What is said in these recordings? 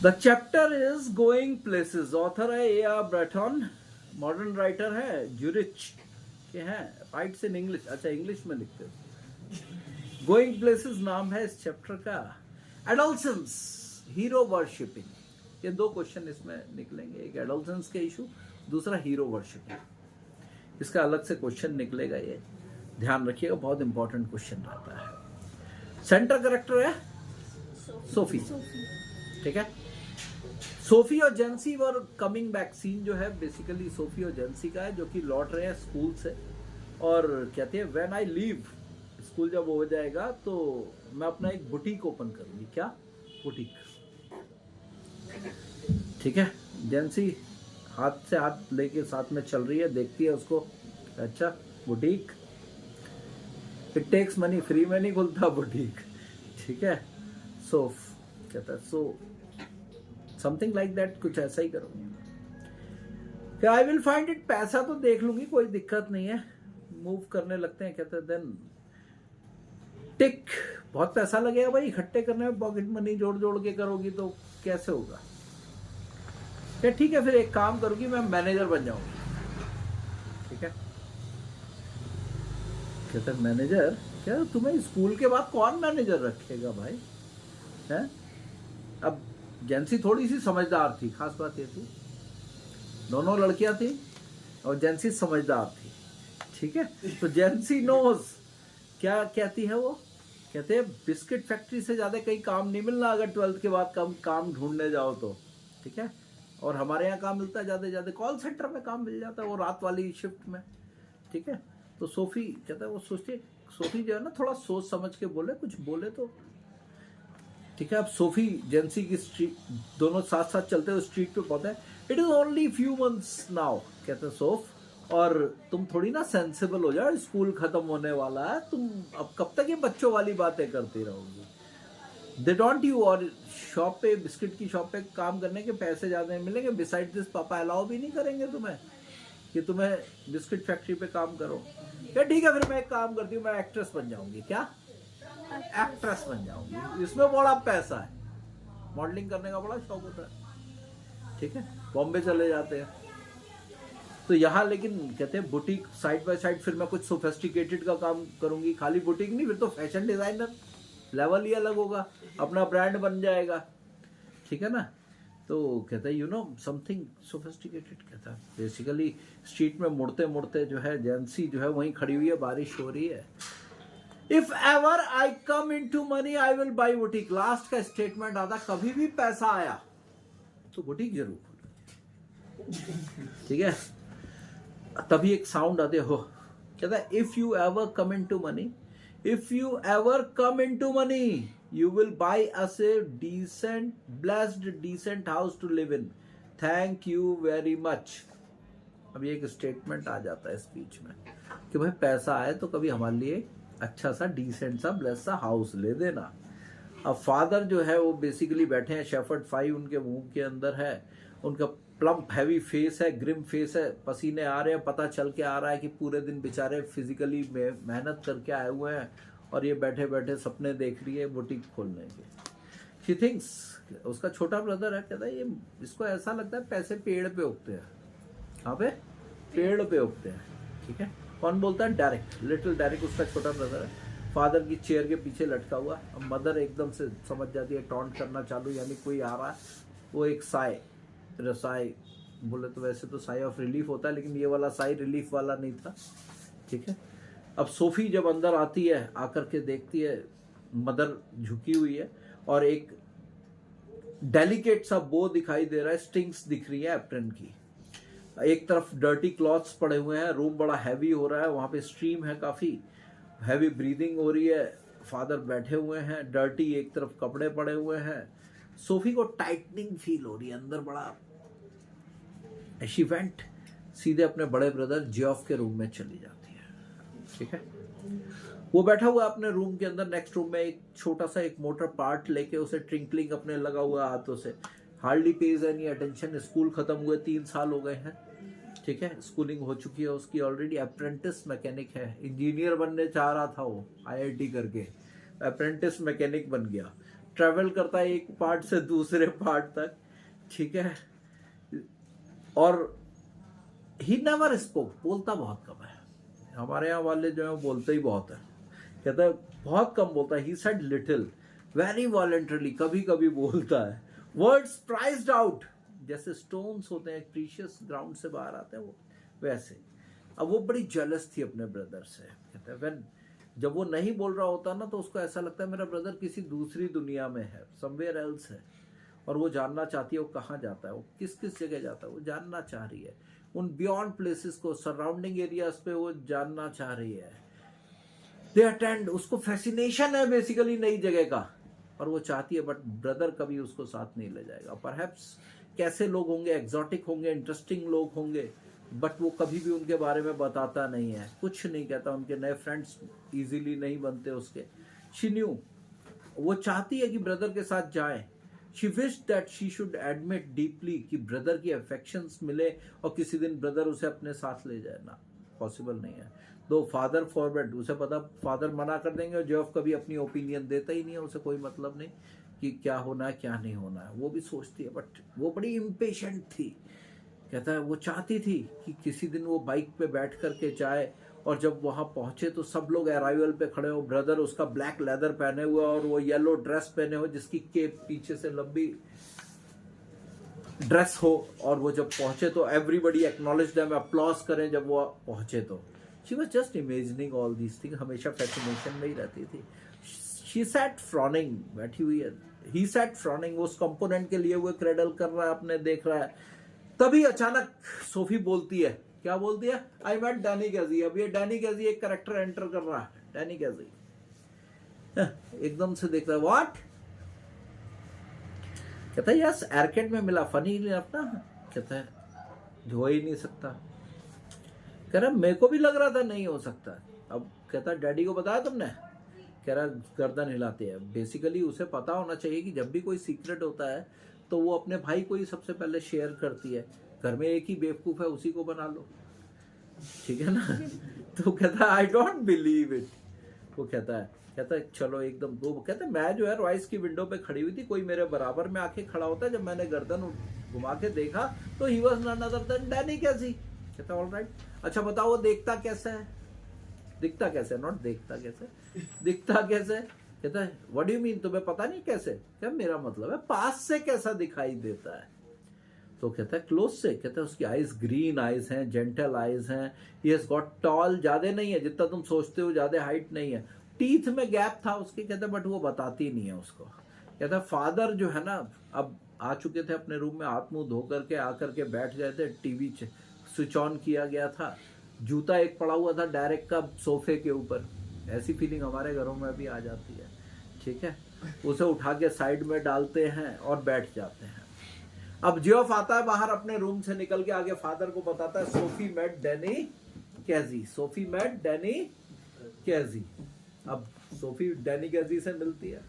The chapter is going places. Author है A.R. Brayton, modern writer है, Zurich के हैं, राइट्स इन इंग्लिश। अच्छा, इंग्लिश में लिखते हैं। गोइंग प्लेसेस नाम है इस चैप्टर का। एडोलसेंस, हीरो वर्शिपिंग, ये दो क्वेश्चन इसमें निकलेंगे। एक एडोलसेंस के इशू, दूसरा हीरो वर्शिपिंग। इसका अलग से क्वेश्चन निकलेगा, ये ध्यान रखिएगा, बहुत इंपॉर्टेंट क्वेश्चन रहता है। सेंटर कैरेक्टर है सोफी, ठीक है। सोफी और जेंसी वर कमिंग बैक। सीन जो है बेसिकली सोफी और जेंसी का है, जो कि लौट रहे हैं स्कूल से और कहते हैं व्हेन आई लीव, स्कूल जब हो जाएगा तो मैं अपना एक बुटीक ओपन करूंगी। क्या बुटीक, ठीक है। जेंसी हाथ से हाथ लेके साथ में चल रही है, देखती है उसको, अच्छा boutique, it takes money, free में नहीं खुलता बुटीक, ठीक है। सो कहता है सो समथिंग लाइक दैट, कुछ ऐसा ही करूंगी। आई विल फाइंड इट, पैसा तो देख लूंगी, कोई दिक्कत नहीं है। मूव करने लगते हैं, कहते हैं देन टिक, बहुत पैसा लगेगा भाई इकट्ठे करने में, पॉकेट मनी जोड़ जोड़ के करोगी तो कैसे होगा। क्या ठीक है, फिर एक काम करूंगी, मैं मैनेजर बन जाऊंगी, ठीक है। कहते हैं मैनेजर, क्या तुम्हें स्कूल के बाद कौन मैनेजर रखेगा भाई, है। अब जेंसी थोड़ी सी समझदार थी, खास बात ये थी, दोनों लड़कियां थी और जेंसी समझदार थी, ठीक है। तो जेंसी नोज, क्या कहती है वो, कहते हैं बिस्किट फैक्ट्री से ज्यादा कहीं काम नहीं मिलना अगर 12th के बाद काम ढूंढने जाओ तो, ठीक है। और हमारे यहाँ काम मिलता है ज्यादा ज्यादा, कॉल सेंटर में काम मिल जाता है, वो रात वाली शिफ्ट में, ठीक है। तो सोफी कहता है, वो सोचती, सोफी जो है ना थोड़ा सोच समझ के बोले, कुछ बोले तो, ठीक है। अब सोफी जेंसी की स्ट्रीट, दोनों साथ साथ चलते हुए स्ट्रीट पे पहुंचे। It is only few months now, कहते हैं सोफ, और तुम थोड़ी ना सेंसिबल हो जाओ, स्कूल खत्म होने वाला है, तुम अब कब तक ये बच्चों वाली बातें करती रहोगी। दे डोंट यू, और शॉप पे, बिस्किट की शॉप पे काम करने के पैसे ज्यादा मिलेंगे, बिसाइड दिस पापा अलाउ भी नहीं करेंगे तुम्हें कि तुम्हें बिस्किट फैक्ट्री पे काम करो। क्या ठीक है, फिर मैं एक काम करती हूँ, मैं एक्ट्रेस बन जाऊंगी। क्या एक्ट्रेस बन जाऊंगी, इसमें बड़ा पैसा है, मॉडलिंग करने का बड़ा शौक होता है, ठीक है। बॉम्बे चले जाते हैं। तो यहाँ लेकिन कहते हैं बुटीक साइड बाय साइड, फिर मैं कुछ सोफिस्टिकेटेड का काम करूंगी, खाली बुटीक नहीं, फिर तो फैशन डिजाइनर लेवल ही अलग होगा, अपना ब्रांड बन जाएगा, ठीक है ना। तो कहता है यू नो समथिंग सोफिस्टिकेटेड, कहता है बेसिकली स्ट्रीट में मुड़ते मुड़ते जो है जेंसी जो है वहीं खड़ी हुई है, बारिश हो रही है। If ever I come into money I will buy boutique. Last का स्टेटमेंट आता, कभी भी पैसा आया तो बुटीक जरूर खोलूंगी, ठीक है। तभी एक साउंड आते हो, कहता है if you ever come into money, if you ever come into money you will buy us a decent blessed decent house to live in, thank you very much. अब एक statement आ जाता है speech में कि भाई पैसा आए तो कभी हमारे लिए अच्छा सा डिसेंट सा ब्लेस सा हाउस ले देना। अब फादर जो है वो बेसिकली बैठे हैं, शेफर्ड 5 उनके मुंह के अंदर है, उनका प्लम्प हैवी फेस है, ग्रिम फेस है, पसीने आ रहे हैं, पता चल के आ रहा है कि पूरे दिन बेचारे फिजिकली मेहनत करके आए हुए हैं और ये बैठे बैठे सपने देख रही है बुटीक खोलने के। शी थिंक्स, उसका छोटा ब्रदर है, कहता है ये, इसको ऐसा लगता है पैसे पेड़ पे उगते हैं। कहाँ पे? पेड़ पे उगते हैं, ठीक है। कौन बोलता है? डायरेक्ट, लिटिल डायरेक्ट उसका छोटा ब्रदर है, फादर की चेयर के पीछे लटका हुआ। अब मदर एकदम से समझ जाती है, टॉन्ट करना चालू, यानी कोई आ रहा है, वो एक साय, रसाई बोले तो वैसे तो साई ऑफ रिलीफ होता है, लेकिन ये वाला साई रिलीफ वाला नहीं था, ठीक है। अब सोफी जब अंदर आती है, आकर के देखती है मदर झुकी हुई है और एक डेलिकेट सा बो दिखाई दे रहा है, स्ट्रिंग्स दिख रही है एप्रन की, एक तरफ डर्टी क्लॉथ्स पड़े हुए हैं, रूम बड़ा हैवी हो रहा है, वहां पे स्ट्रीम है, काफी हैवी ब्रीदिंग हो रही है, फादर बैठे हुए हैं, डर्टी एक तरफ कपड़े पड़े हुए हैं। सोफी को टाइटनिंग फील हो रही है अंदर बड़ा। शी वेंट, सीधे अपने बड़े ब्रदर जियोफ के रूम में चली जाती है, ठीक है। वो बैठा हुआ अपने रूम के अंदर, नेक्स्ट रूम में एक छोटा सा एक मोटर पार्ट लेके उसे ट्रिंकलिंग अपने लगा हुआ हाथों से, hardly page any attention. School खत्म हुए 3 साल हो गए हैं, ठीक है, स्कूलिंग हो चुकी है उसकी ऑलरेडी, अप्रेंटिस मैकेनिक है, इंजीनियर बनने चाह रहा था वो IIT करके, अप्रेंटिस मैकेनिक बन गया, ट्रैवल करता है एक पार्ट से दूसरे पार्ट तक, ठीक है। और ही नेवर स्पोक, बोलता बहुत कम है। हमारे यहाँ वाले जो है वो बोलते ही बहुत है, कहता है बहुत कम बोलता है। He said little, very voluntarily, कभी कभी बोलता है। वर्ड्स प्राइज्ड आउट, जैसे स्टोन्स होते हैं प्रीशियस ग्राउंड से बाहर आते हैं वो, वैसे। अब वो बड़ी जेलस थी अपने ब्रदर से, कहता है व्हेन, जब वो नहीं बोल रहा होता ना तो उसको ऐसा लगता है मेरा ब्रदर किसी दूसरी दुनिया में है, समवेयर एल्स है, और वो जानना चाहती है वो कहाँ जाता है, वो किस किस जगह जाता है, वो जानना चाह रही है। उन बियॉन्ड प्लेसेस को, सराउंडिंग एरियाज पे वो जानना चाह रही है। दे अटेंड, उसको फैसिनेशन है बेसिकली नई जगह का, और वो चाहती है, बट ब्रदर कभी उसको साथ नहीं ले जाएगा। परहैप्स कैसे लोग होंगे, एग्जॉटिक होंगे, इंटरेस्टिंग लोग होंगे, बट वो कभी भी उनके बारे में बताता नहीं है, कुछ नहीं कहता। उनके नए फ्रेंड्स इजीली नहीं बनते उसके। शी न्यू, वो चाहती है कि ब्रदर के साथ जाए। She wish that she should admit deeply कि ब्रदर की अफेक्शंस मिले और किसी दिन ब्रदर उसे अपने साथ ले जाए ना, पॉसिबल नहीं है। दो फादर फॉरवर्ड, उसे पता फादर मना कर देंगे, और जेफ कभी अपनी ओपिनियन देता ही नहीं है, उसे कोई मतलब नहीं कि क्या होना है क्या नहीं होना है, वो भी सोचती है। बट वो बड़ी इम्पेशेंट थी, कहता है वो चाहती थी कि किसी दिन वो बाइक पे बैठ करके जाए, और जब वहां पहुंचे तो सब लोग अराइवल पे खड़े हो, ब्रदर उसका ब्लैक लेदर पहने हुए और वो येलो ड्रेस पहने हो जिसकी केप पीछे से लंबी ड्रेस हो, और वो जब पहुंचे तो एवरीबडी एक्नॉलेज देम, अप्लॉज करें जब वो पहुंचे तो। She was just imagining all these thing, हमेशा फैसिनेशन में ही रहती थी। शी सैट फ्रॉनिंग, बैठी हुई है। ही सैट फ्रॉनिंग, वो उस कंपोनेंट के लिए हुए क्रेडल कर रहा है, अपने देख रहा है। तभी अचानक सोफी बोलती है, क्या बोलती है? I met Danny Casey. अब ये डैनी कैजी एक कैरेक्टर एंटर कर रहा है, डैनी कैजी एकदम से देख रहा है, व्हाट? कहता है यस, आर्केड में मिला, फनी अपना। कहता है हो ही नहीं सकता। कह रहा मेरे को भी लग रहा था नहीं हो सकता। अब कहता डैडी को बताया तुमने? कह रहा गर्दन हिलाती है। बेसिकली उसे पता होना चाहिए कि जब भी कोई सीक्रेट होता है तो वो अपने भाई को ही सबसे पहले शेयर करती है। घर में एक ही बेवकूफ है, उसी को बना लो, ठीक है ना। तो कहता है आई डोंट बिलीव इट। वो कहता है चलो एकदम। वो कहता है मैं जो है रॉइस की विंडो पे खड़ी हुई थी, कोई मेरे बराबर में आके खड़ा होता है, जब मैंने गर्दन घुमा के देखा तो he was none other than Danny Casey. कहता ऑलराइट, अच्छा बताओ वो देखता कैसा है? दिखता कैसे, नॉट देखता कैसे, दिखता कैसे? कहता है व्हाट डू यू मीन, तुम्हें पता नहीं कैसे? क्या मेरा मतलब है पास से कैसा दिखाई देता है? तो कहता है क्लोज से। कहता है उसकी आईज ग्रीन आईज हैं, जेंटल आईज हैं, ही हैज गॉट टॉल, ज्यादा नहीं है जितना तुम सोचते हो, ज्यादा हाइट नहीं है, टीथ में गैप था उसके। कहता है बट वो बताती नहीं है उसको। कहता है फादर जो है ना, अब आ चुके थे अपने रूम में, हाथ मुंह धो करके आकर के बैठ गए थे, टीवी स्विच ऑन किया गया था, जूता एक पड़ा हुआ था डायरेक्ट का सोफे के ऊपर। ऐसी फीलिंग हमारे घरों में भी आ जाती है, ठीक है। उसे उठा के साइड में डालते हैं और बैठ जाते हैं। अब जियोफ आता है बाहर अपने रूम से निकल के, आगे फादर को बताता है Sophie met Danny Casey, Sophie met Danny Casey. अब सोफी डैनी कैजी से मिलती है।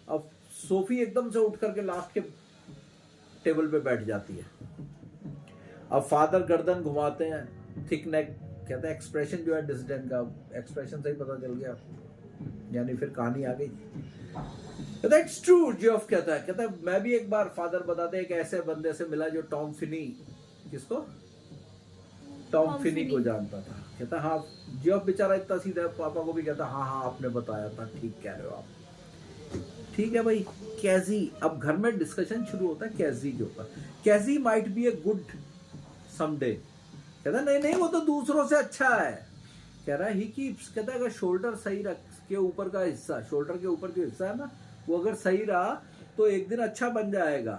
अब सोफी एकदम से उठ करके लास्ट के टेबल पे बैठ जाती है। अब फादर गर्दन घुमाते हैं, थिक नेक। कहता है एक्सप्रेशन जो है डिसिडेंट का, एक्सप्रेशन से ही पता चल गया, यानी फिर कहानी आ गई। कहता है इट्स ट्रू, जियोफ कहता है मैं भी एक बार, फादर बताते हैं, एक ऐसे बंदे से मिला जो टॉम फिनी, किसको? टॉम फिनी को जानता था। कहता हाँ, जियोफ बेचारा इतना सीधा, पापा को भी कहता हाँ आपने बताया था, ठीक कह रहे हो आप, ठीक है भाई। कैजी, अब घर में डिस्कशन शुरू होता है कैजी के ऊपर। Casey might be a good someday. कहता नहीं वो तो दूसरों से अच्छा है। कह रहा है ही कीप्स, कहता है अगर शोल्डर सही रख के ऊपर का हिस्सा, शोल्डर के ऊपर जो हिस्सा है ना, वो अगर सही रहा तो एक दिन अच्छा बन जाएगा।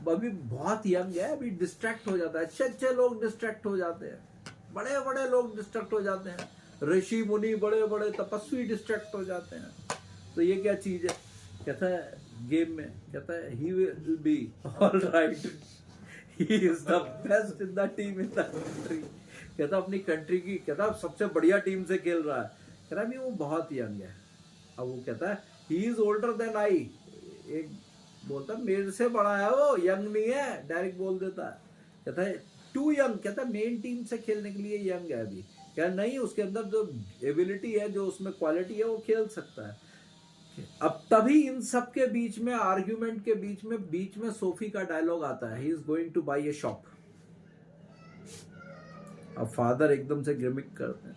अभी बहुत यंग है, अभी डिस्ट्रैक्ट हो जाता है, अच्छे लोग डिस्ट्रैक्ट हो जाते हैं, बड़े लोग डिस्ट्रैक्ट हो जाते हैं, ऋषि मुनि बड़े तपस्वी डिस्ट्रैक्ट हो जाते हैं। तो ये क्या चीज है? कहता है गेम में, कहता है he will be alright, he is the best in the team in the country. कहता अपनी कंट्री की, कहता सबसे बढ़िया टीम से खेल रहा है। कह रहा भी वो बहुत यंग है। अब वो कहता है he is older than I, एक बोलता मेरे से बड़ा है वो, यंग नहीं है, डायरेक्ट बोल देता है। कहता है टू यंग, कहता है मेन टीम से खेलने के लिए यंग है अभी। क्या नहीं, उसके अंदर जो एबिलिटी है, जो उसमें क्वालिटी है, वो खेल सकता है। अब तभी इन सब के बीच में, आर्ग्यूमेंट के बीच में सोफी का डायलॉग आता है, he is going to buy a shop. अब फादर एकदम से ग्रिमिक करते हैं,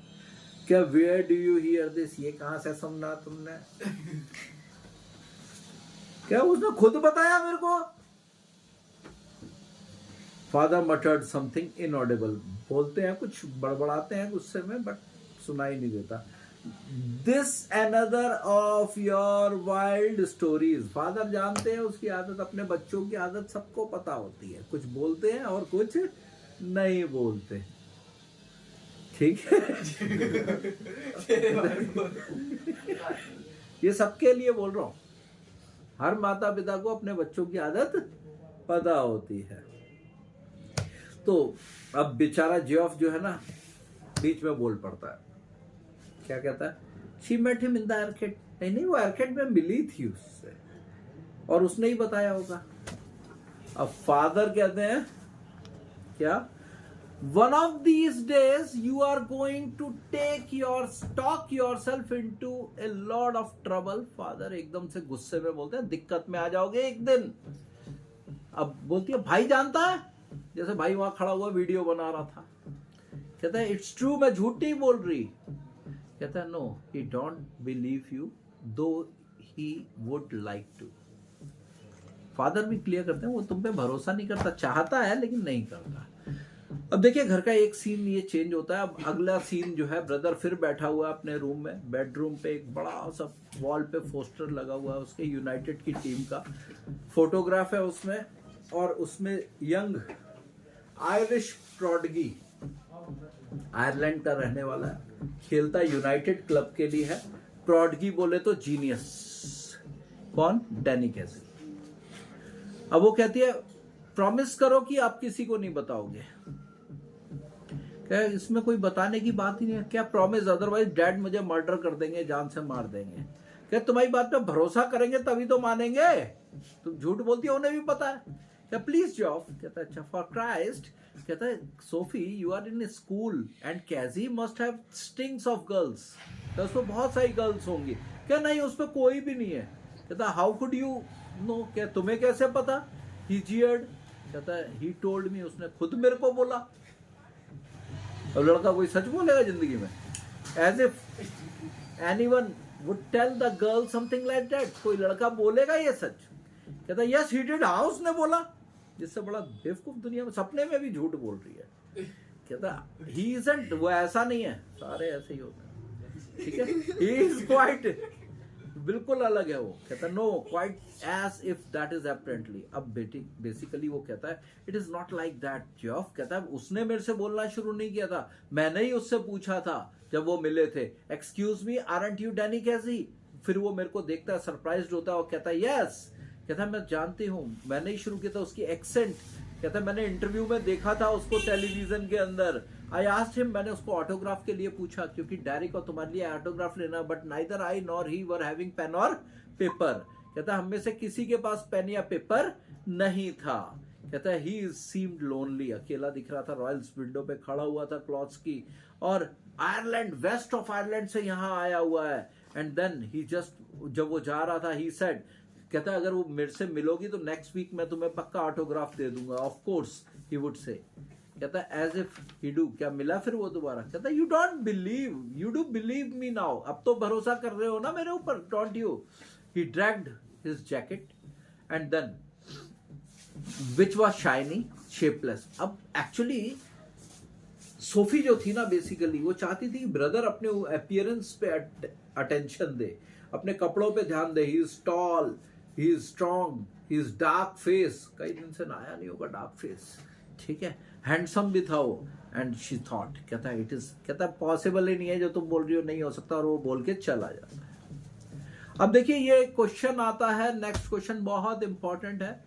क्या where do you hear this, ये कहां से सुनना तुमने? क्या उसने खुद बताया मेरे को? फादर मटर्ड समथिंग इनऑडिबल, बोलते हैं कुछ, बड़बड़ाते हैं गुस्से में, बट सुनाई नहीं देता। This another of your wild stories, father जानते हैं उसकी आदत, अपने बच्चों की आदत सबको पता होती है, कुछ बोलते हैं और कुछ नहीं बोलते, ठीक है? ये सबके लिए बोल रहा हूं, हर माता पिता को अपने बच्चों की आदत पता होती है। तो अब बेचारा जियोफ जो है ना, बीच में बोल पड़ता है, क्या कहता है? She met him in the arcade, नहीं वो आर्केड में मिली थी उससे और उसने ही बताया होगा। अब फादर कहते हैं क्या, one of these days you are going to take your stock yourself into a lot of trouble. Father एकदम से गुस्से में बोलते हैं, दिक्कत में आ जाओगे एक दिन। अब बोलती है, भाई जानता है, जैसे भाई वहां खड़ा हुआ वीडियो बना रहा था। कहता है, इट्स ट्रू, मैं झूठ नहीं बोल रही। कहता है, no he don't believe you though he would like to. Father भी क्लियर करते हैं, वो तुम पे भरोसा नहीं करता, चाहता है लेकिन नहीं करता। अब देखिए घर का एक सीन ये चेंज होता है। अब अगला सीन जो है, ब्रदर फिर बैठा हुआ है अपने रूम में, बेडरूम पे एक बड़ा सा वॉल पे पोस्टर लगा हुआ है उसके यूनाइटेड की टीम का फोटोग्राफ है उसमें, और उसमें यंग आयरिश प्रोडगी, आयरलैंड का रहने वाला है, खेलता यूनाइटेड क्लब के लिए है। प्रोडगी बोले तो जीनियस। कौन? डैनी कैसी। अब वो कहती है, प्रॉमिस करो कि आप किसी को नहीं बताओगे। क्या इसमें कोई बताने की बात ही नहीं है, क्या प्रॉमिस, अदरवाइज डैड मुझे मर्डर कर देंगे, जान से मार देंगे। क्या तुम्हारी बात पे भरोसा करेंगे तभी तो मानेंगे, तुम झूठ बोलती हो, उन्हें भी पता है। क्या प्लीज जॉफ। कहता है, अच्छा फॉर क्राइस्ट। कहता है, Sophie you are in school and Casey must have strings of girls, तो उसमें बहुत सारी गर्ल्स होंगी। क्या नहीं, उसमें कोई भी नहीं है। कहता हाउ कुड यू नो, क्या तुम्हें कैसे पता? ही जियर्ड। कहता है, ही टोल्ड मी, उसने खुद मेरे को बोला। अब लड़का कोई सच बोलेगा जिंदगी में? As if anyone would tell the girl something like that, कोई लड़का बोलेगा ये सच? कहता है, यस ही डिड। हाँ उसने बोला। जिससे बड़ा बेवकूफ दुनिया में, सपने में भी झूठ बोल रही है। कहता ही इजंट, वो ऐसा नहीं है, सारे ऐसे ही होते हैं, ठीक है? ही इज क्वाइट, बिल्कुल अलग है वो। कहता no quite as if that is apparently. अब बेसिकली वो कहता है, it is not like that Geoff. कहता है, उसने मेरे से बोलना शुरू नहीं किया था, मैंने ही उससे पूछा था जब वो मिले थे, excuse me aren't you Danny कैसी। फिर वो मेरे को देखता है, सरप्राइज्ड होता है और कहता है, यस। कहता है, मैं जानती हूँ, मैंने ही शुरू किया था। उसकी एक्सेंट, कहता है, मैंने इंटरव्यू में देखा था उसको टेलीविजन के अंदर। आई आस्क्ड हिम, मैंने उसको ऑटोग्राफ के लिए पूछा, क्योंकि डायरी को तुम्हारे लिए ऑटोग्राफ लेना, but neither I nor he were having pen और पेपर। कहता है, हम में से किसी के पास पेन या पेपर नहीं था। कहता है, ही सीम्ड लोनली, अकेला दिख रहा था। रॉयल्स विंडो पे खड़ा हुआ था क्लॉथ्स की, और आयरलैंड, वेस्ट ऑफ आयरलैंड से यहाँ आया हुआ है। एंड देन ही जस्ट, जब वो जा रहा था, ही सेड, कहता है, अगर वो मेरे से मिलोगी तो नेक्स्ट वीक मैं तुम्हें पक्का ऑटोग्राफ दे दूंगा। Of course he would say. कहता है, एज इफ ही डू। क्या मिला फिर वो दोबारा? कहता है, you don't believe, you do believe me now, अब तो भरोसा कर रहे हो ना मेरे ऊपर, don't you? He dragged his jacket and then which was shiny shapeless. अब एक्चुअली सोफी जो थी ना, बेसिकली वो चाहती थी ब्रदर अपने अपीयरेंस पे अटेंशन दे, अपने कपड़ों पे ध्यान दे। He is tall, he is strong, he is dark face, कई दिन से नहाया नहीं होगा, डार्क फेस, ठीक है? हैंडसम भी था वो। एंड शी थॉट, कहता है, इट इज, कहता है, पॉसिबल ही नहीं है जो तुम बोल रही हो, नहीं हो सकता, और वो बोल के चला जाता है। अब देखिए ये क्वेश्चन आता है, नेक्स्ट क्वेश्चन बहुत इंपॉर्टेंट है।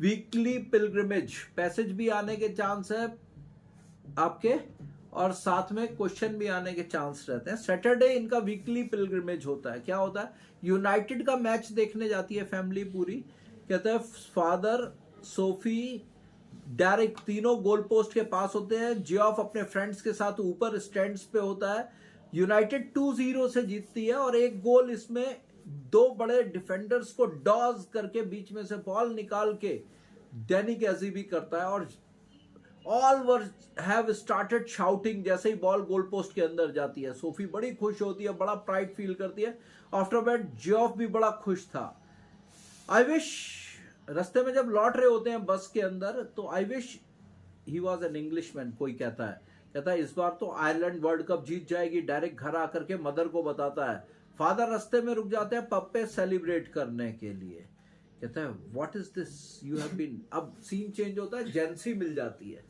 वीकली पिलग्रिमेज, पैसेज भी आने के चांस है आपके, और साथ में क्वेश्चन भी आने के चांस रहते हैं। सैटरडे इनका वीकली पिलग्रिमेज होता है। क्या होता है? यूनाइटेड का मैच देखने जाती है फैमिली पूरी। कहते हैं, फादर, सोफी, डायरेक्ट, तीनों गोल पोस्ट के पास होते हैं। जियोफ अपने फ्रेंड्स के साथ ऊपर स्टैंड्स पे होता है। यूनाइटेड 2-0 से जीतती है, और एक गोल इसमें दो बड़े डिफेंडर्स को डॉज करके बीच में से बॉल निकाल के डैनी कैजी भी करता है और all were have started shouting जैसे ही बॉल गोल पोस्ट के अंदर जाती है। सोफी बड़ी खुश होती है, बड़ा प्राइड फील करती है। आफ्टर दैट जियोफ भी बड़ा खुश था। आई विश, रास्ते में जब लौट रहे होते हैं बस के अंदर, तो I wish he was an Englishman. कोई कहता है इस बार तो आयरलैंड वर्ल्ड कप जीत जाएगी। डायरेक्ट घर आकर के मदर को बताता है। फादर रास्ते में रुक जाते हैं पब पे सेलिब्रेट करने के लिए। कहता है what is this you have been. अब सीन चेंज होता है, जेंसी मिल जाती है।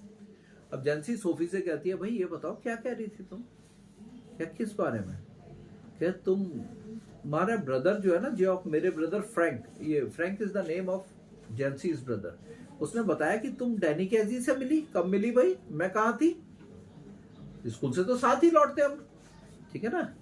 अब जेंसी सोफी से कहती है भाई ये बताओ क्या कह रही थी तुम, क्या किस बारे में। क्या तुम, हमारा ब्रदर जो है ना जियोफ, मेरे ब्रदर फ्रैंक, ये Frank is the name of Jansie's brother, उसने बताया कि तुम डैनी कैजी से मिली। कब मिली भाई, मैं कहाँ थी, स्कूल से तो साथ ही लौटते हम, ठीक है ना।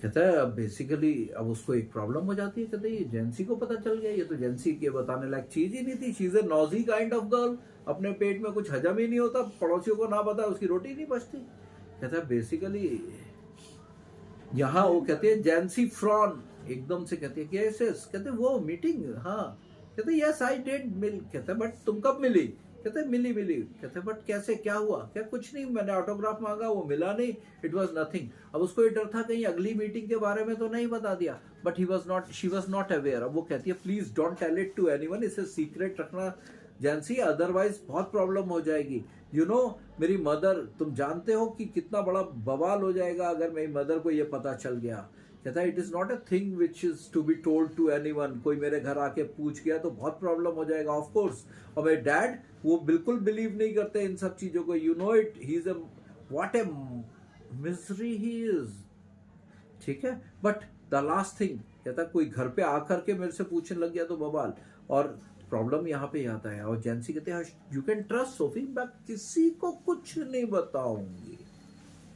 कहता है अब बेसिकली अब उसको एक प्रॉब्लम हो जाती है। कहते ये जेंसी को पता चल गया, ये तो जेंसी के बताने लायक चीज ही नहीं थी। She is a nosy kind of girl, अपने पेट में कुछ हजम ही नहीं होता, पड़ोसियों को ना पता उसकी रोटी नहीं बचती। कहता है बेसिकली यहाँ वो कहते हैं जेंसी फ्रॉन एकदम से कहती है कैसे, कहते वो मीटिंग, हाँ। कहते यस आई डिड मिल। कहते बट तुम कब मिली। कहते मिली। कहते बट कैसे, क्या हुआ। क्या कुछ नहीं, मैंने ऑटोग्राफ मांगा, वो मिला नहीं, इट वाज नथिंग। अब उसको ये डर था कहीं अगली मीटिंग के बारे में तो नहीं बता दिया, but she was not aware. अब वो कहती है please don't tell it to anyone, इसे सीक्रेट रखना जेंसी, अदरवाइज बहुत प्रॉब्लम हो जाएगी। यू नो मेरी मदर, तुम जानते हो कि कितना बड़ा बवाल हो जाएगा अगर मेरी मदर को ये पता चल गया। कहता है it is not a thing which is to be told to anyone. कोई मेरे घर आके पूछ गया तो बहुत प्रॉब्लम हो जाएगा ऑफ कोर्स। और मेरे डैड वो बिल्कुल बिलीव नहीं करते इन सब चीजों को, you know it, he is a what A misery he is, ठीक है। बट द लास्ट थिंग, कहता कोई घर पे आकर के मेरे से पूछने लग गया तो बवाल, और प्रॉब्लम यहाँ पे आता है। और जेंसी कहते हैं यू कैन ट्रस्ट सोफी, मैं किसी को कुछ नहीं बताऊंगी।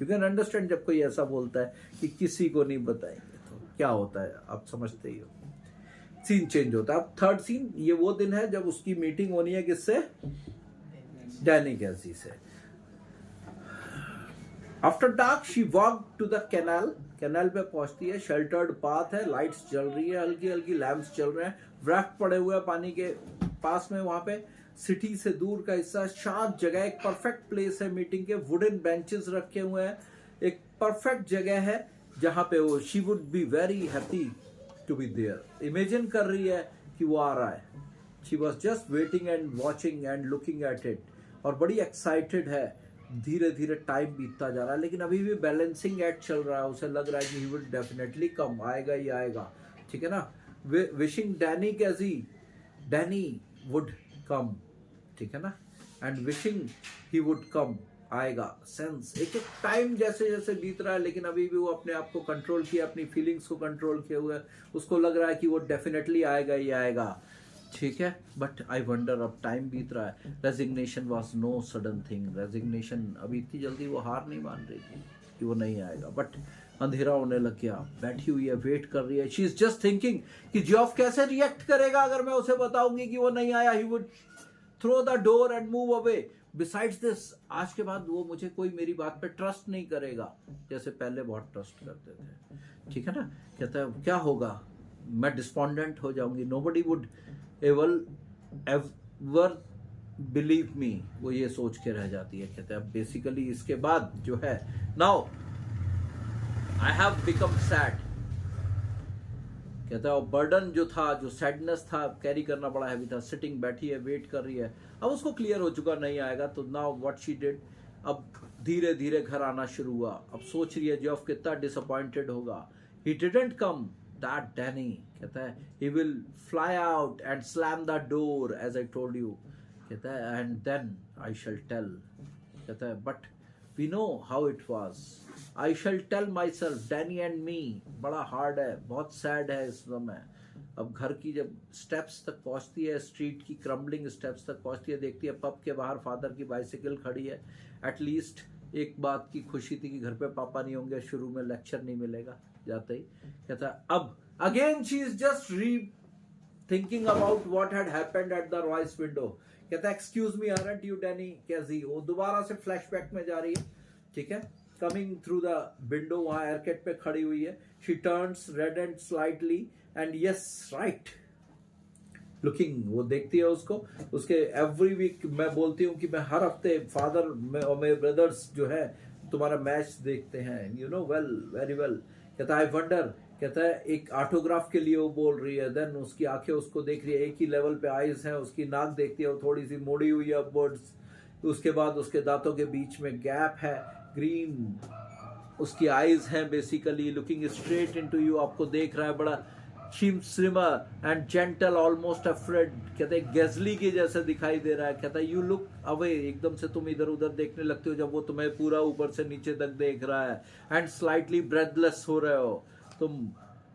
यू कैन अंडरस्टैंड जब कोई ऐसा बोलता है कि किसी को नहीं बताएंगे तो क्या होता है, आप समझते ही हो। सीन चेंज होता है। अब थर्ड सीन, ये वो दिन है जब उसकी मीटिंग होनी है किससे, डैनी कैसी से। After dark she walk to the canal पे पहुंचती है। शेल्टर्ड पाथ है, लाइट्स जल रही है, हल्की हल्की लैंप्स चल रहे हैं, ड्राफ्ट पड़े हुए हैं पानी के पास में। वहां पे सिटी से दूर का हिस्सा, शांत जगह, एक परफेक्ट प्लेस है मीटिंग के। वुडन बेंचेस रखे हुए हैं, एक परफेक्ट जगह है जहां पे वो she would be very happy to be there. Imagine कर रही है कि वो आ रहा है। She was just waiting and watching and looking at it, और बड़ी एक्साइटेड है। धीरे धीरे टाइम बीतता जा रहा है, लेकिन अभी भी बैलेंसिंग एक्ट चल रहा है। उसे लग रहा है कि ही विल डेफिनेटली कम, आएगा ही आएगा, ठीक है ना। Wishing Danny Casey, Danny would come, ठीक है ना, and wishing he would come, आएगा। सेंस एक एक टाइम जैसे जैसे बीत रहा है, लेकिन अभी भी वो अपने आप को कंट्रोल किया, अपनी फीलिंग्स को कंट्रोल किए हुए। उसको लग रहा है कि वो डेफिनेटली आएगा ही आएगा, ठीक है। बट आई वंडर, अब टाइम बीत रहा है। Resignation was no sudden thing. Resignation अभी इतनी जल्दी वो हार नहीं मान रही थी कि वो नहीं आएगा। बट अंधेरा होने लग गया, बैठी हुई है, वेट कर रही है। शी इज जस्ट थिंकिंग कि जियोफ कैसे रिएक्ट करेगा अगर मैं उसे बताऊंगी कि वो नहीं आया। He would throw the door and move away. Besides this, आज के बाद वो मुझे कोई मेरी बात पे ट्रस्ट नहीं करेगा जैसे पहले बहुत ट्रस्ट करते थे, ठीक है ना। कहता है क्या होगा, मैं डिस्पॉन्डेंट हो जाऊंगी, nobody would ever believe me, वो ये सोच के रह जाती है। कहते हैं बेसिकली इसके बाद जो है, now I have become sad. कहता है और बर्डन जो था, जो सैडनेस था, कैरी करना बड़ा हैवी था। सिटिंग, बैठी है, वेट कर रही है। अब उसको क्लियर हो चुका नहीं आएगा, तो नाउ व्हाट शी डिड, अब धीरे धीरे घर आना शुरू हुआ। अब सोच रही है जियोफ कितना डिसअपॉइंटेड होगा। He didn't come, that Danny, कहता है he will fly out and slam the door as I told you, कहता है and then I shall tell, कहता है but we know how it was, I shall tell myself, Danny and me। बड़ा hard है, बहुत sad है इस समय। अब घर की जब स्टेप्स तक पहुंचती है, स्ट्रीट की क्रम्बलिंग स्टेप्स तक पहुंचती है, देखती है पब के बाहर फादर की बाइसिकल खड़ी है। एटलीस्ट एक बात की खुशी थी कि घर पे पापा नहीं होंगे, शुरू में लेक्चर नहीं मिलेगा जाते ही। कहता है अब again she is just rethinking about what had happened at the Royce's window. कहता है excuse me, aren't you Danny Casey. वो दोबारा से फ्लैशबैक में जा रही है, ठीक है। कमिंग थ्रू द विंडो, वहां एयरकेट पे खड़ी हुई है. She turns red and slightly and yes right looking. वो देखती है उसको. उसके एवरी वीक मैं बोलती हूँ कि मैं हर हफ्ते फादर और मेरे ब्रदर्स जो है तुम्हारा मैच देखते हैं. You know well, very well. कहता है आई वंडर. कहता है एक ऑटोग्राफ के लिए वो बोल रही है. देन उसकी आंखें उसको देख रही है, एक ही लेवल पे आईज हैं. उसकी नाक देखती है, वो थोड़ी सी मोड़ी हुई है अपवर्ड्स. उसके बाद उसके दांतों के बीच में गैप है, ग्रीन उसकी आईज हैं, basically looking straight into you. आपको देख रहा है, बड़ा slimmer and gentle, almost afraid. कहते हैं गेजली के जैसे दिखाई दे रहा है. कहता है यू लुक अवे. एकदम से तुम इधर उधर देखने लगते हो जब वो तुम्हें पूरा ऊपर से नीचे तक देख रहा है. एंड स्लाइटली ब्रेथलेस हो रहे हो तुम.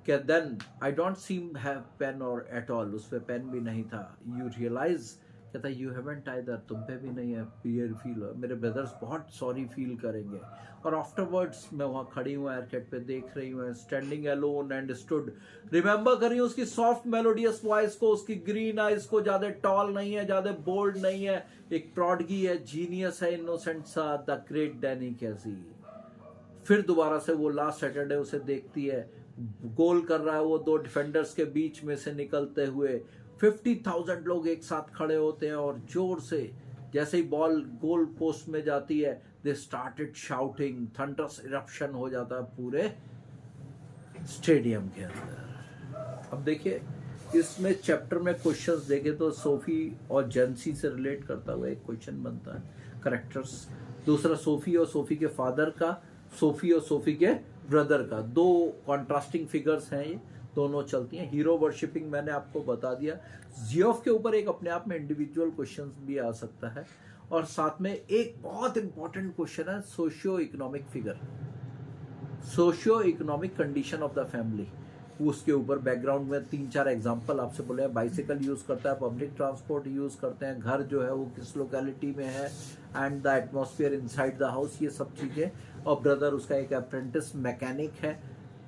क्या then I don't seem have pen और एट ऑल. उस पे पेन भी नहीं था. You realise. कहता है यू हैवंट आइदर. तुम पे भी नहीं है. पियर फील. मेरे ब्रदर्स बहुत सॉरी फील करेंगे. और आफ्टरवर्ड्स मैं वहां खड़ी हूँ एयरकेट पे, देख रही हूँ. Standing alone and stood. Remember कर रही हूँ उसकी सॉफ्ट मेलोडियस वॉइस को, उसकी ग्रीन आइज को. ज्यादा टॉल नहीं है, ज्यादा बोल्ड नहीं है. एक प्रॉडगी है, जीनियस है, इनोसेंट सा, द ग्रेट डैनी कैसी. फिर दोबारा से वो लास्ट सैटरडे उसे देखती है. गोल कर रहा है वो दो डिफेंडर्स के बीच में से निकलते हुए. 50,000 लोग एक साथ खड़े होते हैं और जोर से जैसे ही बॉल गोल पोस्ट में जाती है, they started shouting. Thunderous eruption हो जाता है पूरे स्टेडियम के अंदर. अब देखिए इसमें चैप्टर में क्वेश्चंस देखे तो सोफी और जेंसी से रिलेट करता हुआ एक क्वेश्चन बनता है, करेक्टर्स. दूसरा सोफी और सोफी के फादर का, सोफी और सोफी के ब्रदर का. दो कॉन्ट्रास्टिंग फिगर्स हैं ये, दोनों चलती हैं. हीरो वर्शिपिंग मैंने आपको बता दिया. जियोफ के ऊपर एक अपने आप में इंडिविजुअल क्वेश्चन भी आ सकता है. और साथ में एक बहुत इंपॉर्टेंट क्वेश्चन है socio economic figure, socio economic condition of the family. उसके ऊपर बैकग्राउंड में 3-4 एग्जांपल आपसे बोले हैं. बाइसिकल यूज करता है, पब्लिक ट्रांसपोर्ट यूज करते हैं, घर जो है वो किस लोकेलिटी में है, and the atmosphere inside the house, ये सब चीजें. और ब्रदर उसका एक अप्रेंटिस मैकेनिक है.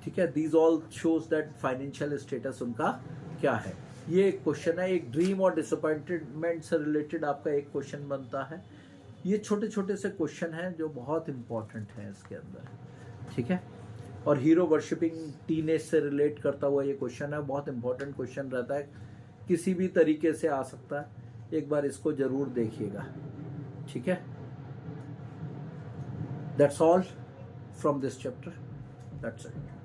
ठीक है. These all shows that financial status उनका क्या है. ये एक क्वेश्चन है. एक ड्रीम और डिसअपॉइंटमेंट से रिलेटेड आपका एक क्वेश्चन बनता है. ये छोटे छोटे से क्वेश्चन हैं जो बहुत इंपॉर्टेंट हैं इसके अंदर. ठीक है. और हीरो वर्शिपिंग टीनेज से रिलेट करता हुआ ये क्वेश्चन है. बहुत इंपॉर्टेंट क्वेश्चन रहता है, किसी भी तरीके से आ सकता है. एक बार इसको जरूर देखिएगा. ठीक है. That's all from this chapter. That's it.